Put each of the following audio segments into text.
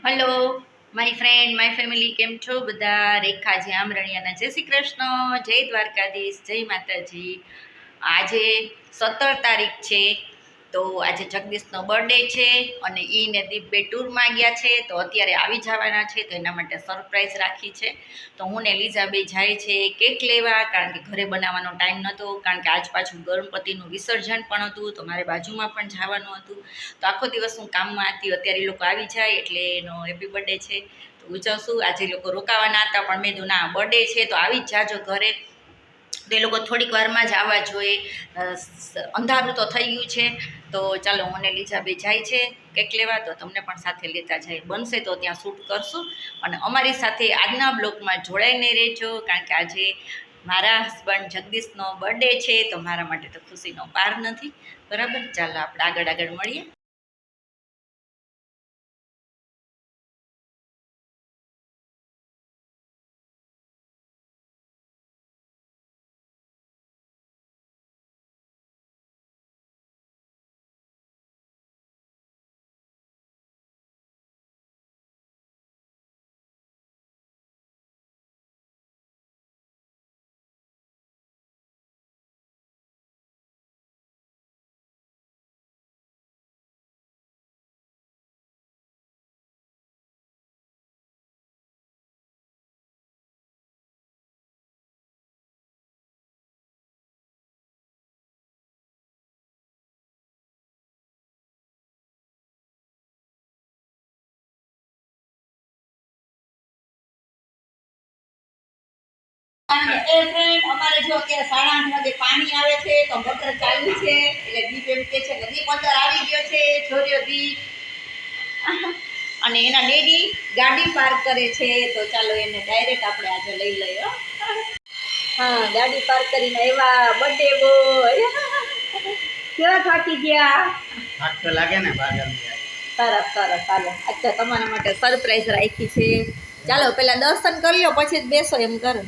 Hello my friend my family, કેમ છો બધા? રેખા છે આમરણિયાના. જય શ્રી કૃષ્ણ, જય દ્વારકાધીશ, જય માતાજી. આજે 17 તારીખ છે, તો આજે જગદીશનો બર્થડે છે અને ઈને દીપ બે ટૂરમાં ગયા છે, તો અત્યારે આવી જવાના છે, તો એના માટે સરપ્રાઈઝ રાખી છે. તો હું ને લીઝા બે જાય છે કેક લેવા, કારણ કે ઘરે બનાવવાનો ટાઈમ નહોતો, કારણ કે આજ પાછું ગણપતિનું વિસર્જન પણ હતું, તો મારે બાજુમાં પણ જવાનું હતું. તો આખો દિવસ હું કામમાં હતી, અત્યારે એ લોકો આવી જાય એટલે એનો હેપી બર્થડે છે તો ઉજવશું. આજે એ લોકો રોકાવાના હતા, પણ મેં કીધું ના, બર્થડે છે તો આવી જ જાજો ઘરે. તો એ લોકો થોડીક વારમાં જ આવવા જોઈએ, અંધારું તો થઈ ગયું છે. તો ચાલો, મને લીઝા બે જાય છે કેક લેવા, તો તમને પણ સાથે લેતા જાય, બનશે તો ત્યાં શૂટ કરશું. અને અમારી સાથે આજના બ્લોગમાં જોડાઈને રહેજો, કારણ કે આજે મારા હસબન્ડ જગદીશનો બર્થડે છે, તો મારા માટે તો ખુશીનો પાર નથી. બરાબર, ચાલો આપણે આગળ મળીએ. એ ફ્રેન્ડ, અમારે જો અત્યારે 8:30 વાગે પાણી આવે છે, તો મોટર ચાલુ છે, એટલે દીપ એમ કે છે કે દીપ અંદર આવી ગયો છે, જોર્યો દીપ. અને એના ડેડી ગાડી પાર્ક કરે છે, તો ચાલો એને ડાયરેક્ટ આપણે આજે લઈ લઈએ. હા, ગાડી પાર્ક કરીને એવા બર્થડે બોય. કેવા થાકી ગયા? થાક તો લાગે ને બાગલ. સરસ સરસ, ચાલો આજ તો તમારા માટે સરપ્રાઈઝ રાખી છે. ચાલો પહેલા દર્શન કરી લો, પછી જ બેસો એમ કરો.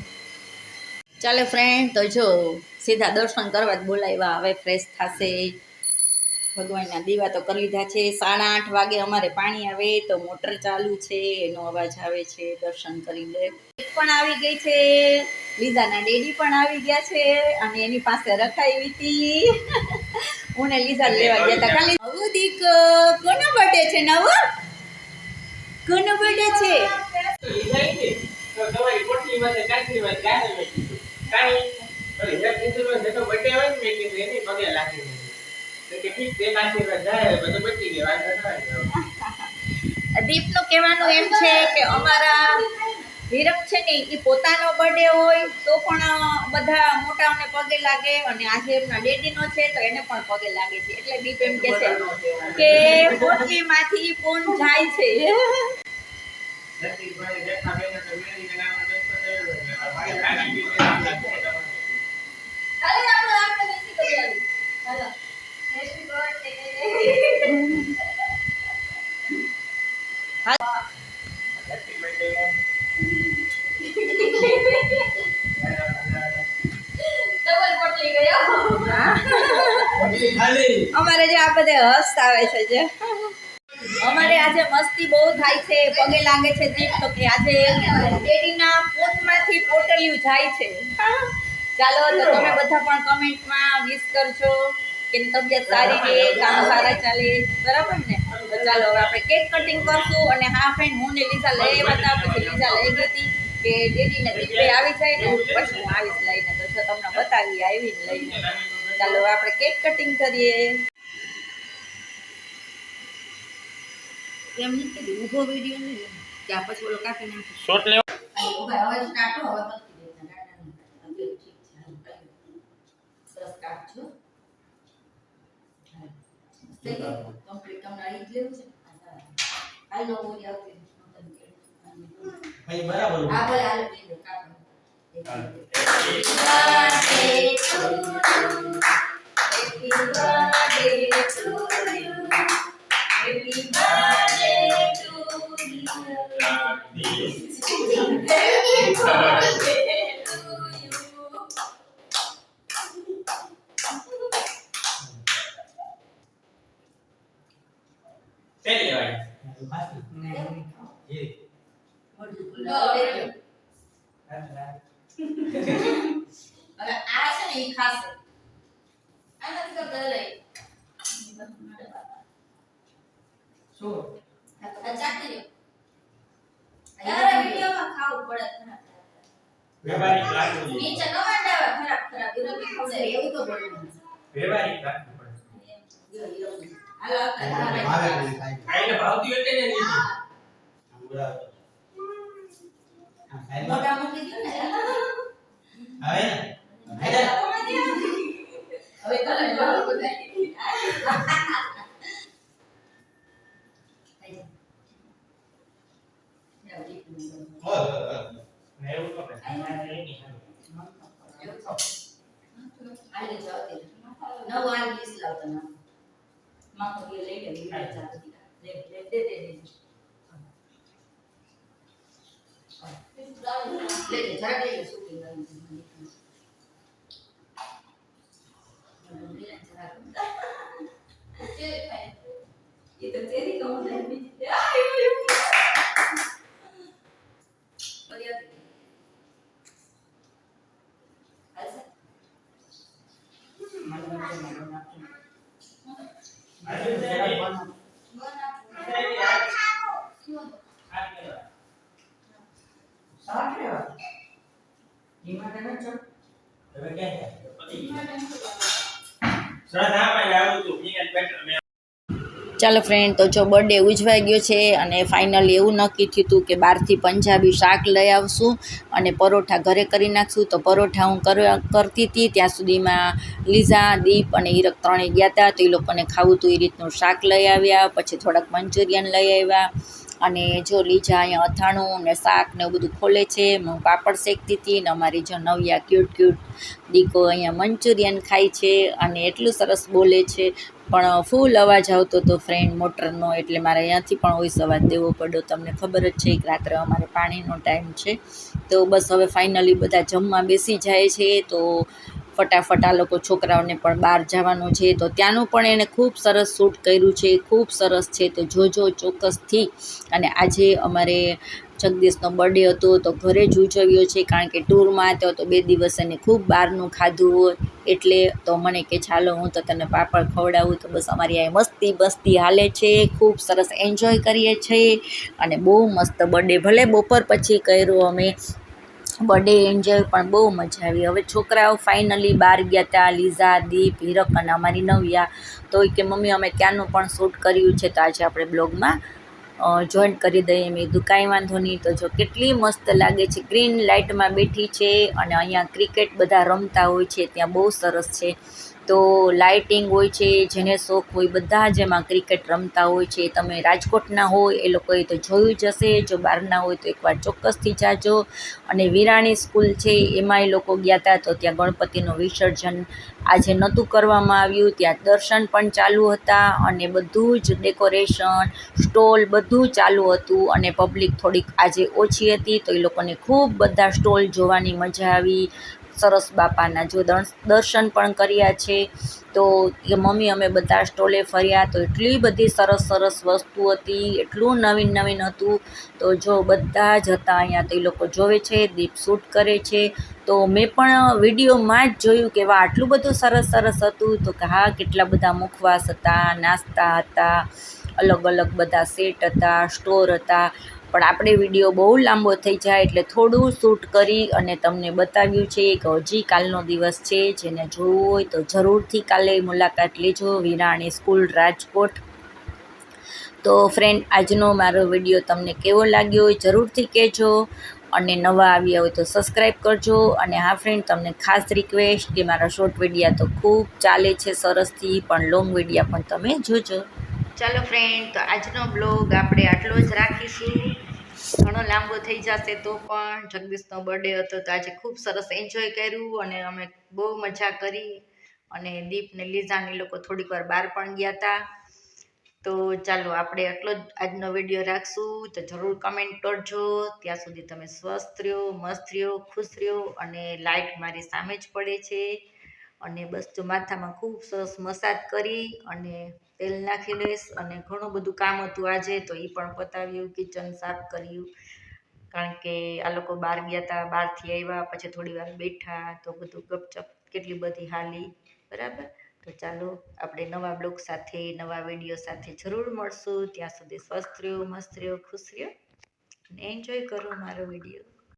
ચાલો ફ્રેન્ડ, તો જો સીધા દર્શન કરવા જ બોલાવ્યા, હવે ફ્રેશ થશે. ભગવાનના દીવા તો કરી લીધા છે. 8:30 વાગે અમારે પાણી આવે, તો મોટર ચાલુ છે, એનો અવાજ આવે છે. દર્શન કરી લે. પણ આવી ગઈ છે, લીઝાના ડેડી પણ આવી ગયા છે, અને એની પાસે રખાવી હતી. હું ને લીઝા લેવા ગયા હતા. ખાલી નવું દીક કોનો બર્થડે છે? નવો કોનો બર્થડે છે? તમારી કોટલી માં કાચી વાત ગાને મેં કીધું કાઈ અરે એક દિવસ જેનો બર્થડે હોય ને મેં કીધું એની પગે લાગી તો કે ઠીક તે કાચી વાત જાય બધું બચી ગયું વાત નતા. દીપનું કહેવાનું એમ છે કે અમારા હીરક છે ને, એ પોતાનો બર્થડે હોય તો પણ બધા મોટાઓને પગે લાગે, અને આજે એમના ડેડીનો છે તો એને પણ પગે લાગે છે. એટલે દીપ એમ કે છે કે પોટલીમાંથી પૂન જાય છે. ભાઈ રેખા બેન તો મેરી ના નામ દસ પતે ભાઈ કાની બી નામ લાગે ચાલો આપણે બેસી કરી આવી. ચાલો, happy birthday. Happy birthday. Double પોટલી ગયો. પોટલી ખાલી. અમારે જે આ બધે હસ આવે છે જે અમારે આજે મસ્તી બહુ થાય છે, પગે લાગે છે દીપ, તો કે આજે ડેડીના પોટમાંથી પોટલિયું જાય છે. ચાલો, તો તમે બધા પણ કમેન્ટમાં વિશ કરજો કે તબિયત સારી રહે, કામ સારા ચાલે, બરાબર ને? તો ચાલો હવે આપણે કેક કટિંગ કરશું. અને હા ફ્રેન્ડ, હું ને લીઝા લઈ આવ્યા હતા, પછી લીઝા લઈ ગઈ હતી કે ડેડીને દીપે આવી જાય ને પછી હું આવીશ લઈને, તો જો તમને બતાવી આવીને લઈને. ચાલો આપણે કેક કટિંગ કરીએ. એમ નથી કીધું, ઊભો વિડીયો નહીં, ત્યાં પછી ઓલો કાપી નાખે. શોટ લેવો. હવે સ્ટાર્ટ હો, હવે ઠીક છે. સરસ કાપજો. કમ્પ્લીટ તમને આવી જ લેવું છે. હાલો ઓલી આવતી ભાઈ બરાબર. આ ભલે હાલો લીધો કાપો. Happy birthday to you. Happy birthday to you. Happy birthday to you. પેલી વાર અને આ છે ને ઈ ખાશે આ નથી કરતો લઈ શું આ ચાટી લ્યો યાર વિડિયોમાં ખાવું પડે વ્યવહારિક લાગવું જોઈએ. નીચે ન માંડાવા ખરાબ ખરાબ વિરોધી ખાવશે એવું તો બોલવું વ્યવહારિક લાગવું પડે. હાલો આઈને ભાવતી હોય તેને લીધી. મોટા મૂકી દો ને હવે તો લઈ લો ને એવું તો ને. એની સામે. આજે છે ને, એની આ કેવા? હવે ક્યાં જાય? પતી ગયું. શ્રદ્ધા ભાઈ આવું તું મિનિટ બેટર મે ચાલો ફ્રેન્ડ તો જો બર્થડે ઉજવાઈ ગયો છે અને ફાઇનલી એવું નક્કી થયું હતું કે બહારથી પંજાબી શાક લઈ આવશું અને પરોઠા ઘરે કરી નાખશું. તો પરોઠા હું કરતી હતી ત્યાં સુધીમાં લીઝા દીપ અને હીરક ત્રણેય ગયા હતા. તો એ લોકોને ખાવું હતું એ રીતનું શાક લઈ આવ્યા, પછી થોડાક મંચુરિયન લઈ આવ્યા અને જો લીઝા અહીંયા અથાણું ને શાક ને એવું બધું ખોલે છે. હું પાપડ શેકતી હતી ને અમારી જો નવ્યા ક્યુટ દીકો અહીંયા મંચુરિયન ખાય છે અને એટલું સરસ બોલે છે પણ ફૂલ અવાજ આવતો હતો ફ્રેન્ડ મોટરનો, એટલે મારે અહીંયાથી પણ વોઇસ અવાજ દેવો પડ્યો. તમને ખબર જ છે કે રાત્રે અમારે પાણીનો ટાઈમ છે. તો બસ હવે ફાઇનલી બધા જમવા બેસી જાય છે. તો ફટાફટ આ લોકો છોકરાઓને પણ બહાર જવાનું છે. તો ત્યાંનું પણ એણે ખૂબ સરસ શૂટ કર્યું છે, ખૂબ સરસ છે. તો જોજો ચોક્કસથી. અને આજે અમારે જગદીશનો બર્થડે હતો તો ઘરે જ ઉજવ્યો છે, કારણ કે ટૂરમાં હતો તો 2 દિવસ એને ખૂબ બહારનું ખાધું હોય એટલે. તો મને કે ચાલો હું તો તને પાપડ ખવડાવું. તો બસ અમારી આ મસ્તી હાલે છે, ખૂબ સરસ એન્જોય કરીએ છીએ અને બહુ મસ્ત બર્થડે, ભલે બપોર પછી કર્યો અમે બર્થડે એન્જોય, પણ બહુ મજા આવી. હવે છોકરાઓ ફાઇનલી બહાર ગયા હતા, લીઝા દીપ હીરક અને અમારી નવ્યા. તો કે મમ્મી અમે ત્યાંનું પણ શૂટ કર્યું છે તો આજે આપણે બ્લોગમાં જોઈન્ટ કરી દઈએ. મેં કીધું કાંઈ વાંધો નહીં. તો જો કેટલી મસ્ત લાગે છે, ગ્રીન લાઇટમાં બેઠી છે અને અહીંયા ક્રિકેટ બધા રમતા હોય છે, ત્યાં બહુ સરસ છે. તો લાઇટિંગ હોય છે, જેને શોખ હોય બધા જ એમાં ક્રિકેટ રમતા હોય છે. તમે રાજકોટના હોય એ લોકોએ તો જોયું જ હશે, જો બહારના હોય તો એકવાર ચોક્કસથી જાજો. અને વિરાણી સ્કૂલ છે એમાં એ લોકો ગયા હતા તો ત્યાં ગણપતિનું વિસર્જન આજે નહોતું કરવામાં આવ્યું, ત્યાં દર્શન પણ ચાલુ હતા અને બધું જ ડેકોરેશન સ્ટોલ બધું ચાલુ હતું અને પબ્લિક થોડીક આજે ઓછી હતી તો એ લોકોને ખૂબ બધા સ્ટોલ જોવાની મજા આવી. સરસ બાપાના જો દર્શન પણ કર્યા છે. તો એ મમ્મી અમે બધા સ્ટોલે ફર્યા તો એટલી બધી સરસ વસ્તુ હતી, એટલું નવીન હતું. તો જો બધા જ હતા અહીંયા તો એ લોકો જોવે છે, દીપ શૂટ કરે છે. તો મેં પણ વિડીયોમાં જ જોયું કે વાહ આટલું બધું સરસ હતું. તો કે હા કેટલા બધા મુખવાસ હતા, નાસ્તા હતા, અલગ બધા સેટ હતા, સ્ટોર હતા. પણ આપણે વિડીયો બહુ લાંબો થઈ જાય એટલે થોડું શૂટ કરી અને તમને બતાવ્યું છે કે હજી કાલનો દિવસ છે. જેને જોવું હોય તો જરૂરથી કાલે મુલાકાત લેજો વિરાણી સ્કૂલ રાજકોટ. તો ફ્રેન્ડ આજનો મારો વિડીયો તમને કેવો લાગ્યો હોય જરૂરથી કહેજો અને નવા આવ્યા હોય તો સબસ્ક્રાઈબ કરજો. અને હા ફ્રેન્ડ તમને ખાસ રિક્વેસ્ટ કે મારા શોર્ટ વિડીયા તો ખૂબ ચાલે છે સરસથી, પણ લોંગ વિડીયા પણ તમે જોજો. ચાલો ફ્રેન્ડ તો આજનો બ્લોગ આપણે આટલો જ રાખીશું. ઘણો લાંબો થઈ જશે તો પણ જગદીશનો બર્થડે હતો તો આજે ખૂબ સરસ એન્જોય કર્યું અને અમે બહુ મજા કરી. અને દીપ ને લીઝાને લોકો થોડીક વાર બહાર પણ ગયા હતા. તો ચાલો આપણે આટલો જ આજનો વિડીયો રાખશું. તો જરૂર કમેન્ટ કરજો. ત્યાં સુધી તમે સ્વસ્થ રહ્યો, મસ્ત રહ્યો, ખુશ રહ્યો. અને લાઇટ મારી સામે જ પડે છે અને બસ જો માથામાં ખૂબ સરસ મસાજ કરી અને તેલ નાખી લઈશ. અને ઘણું બધું કામ હતું આજે તો એ પણ પતાવ્યું, કિચન સાફ કર્યું કારણ કે આ લોકો બહાર ગયા હતા, બહારથી આવ્યા પછી થોડી વાર બેઠા તો બધું ગપચપ કેટલી બધી હાલી. બરાબર, તો ચાલો આપણે નવા બ્લોગ સાથે નવા વિડીયો સાથે જરૂર મળશું. ત્યાં સુધી સ્વસ્થ રહ્યો, મસ્ત રહ્યો, ખુશ રહ્યો અને એન્જોય કરો મારો વિડીયો.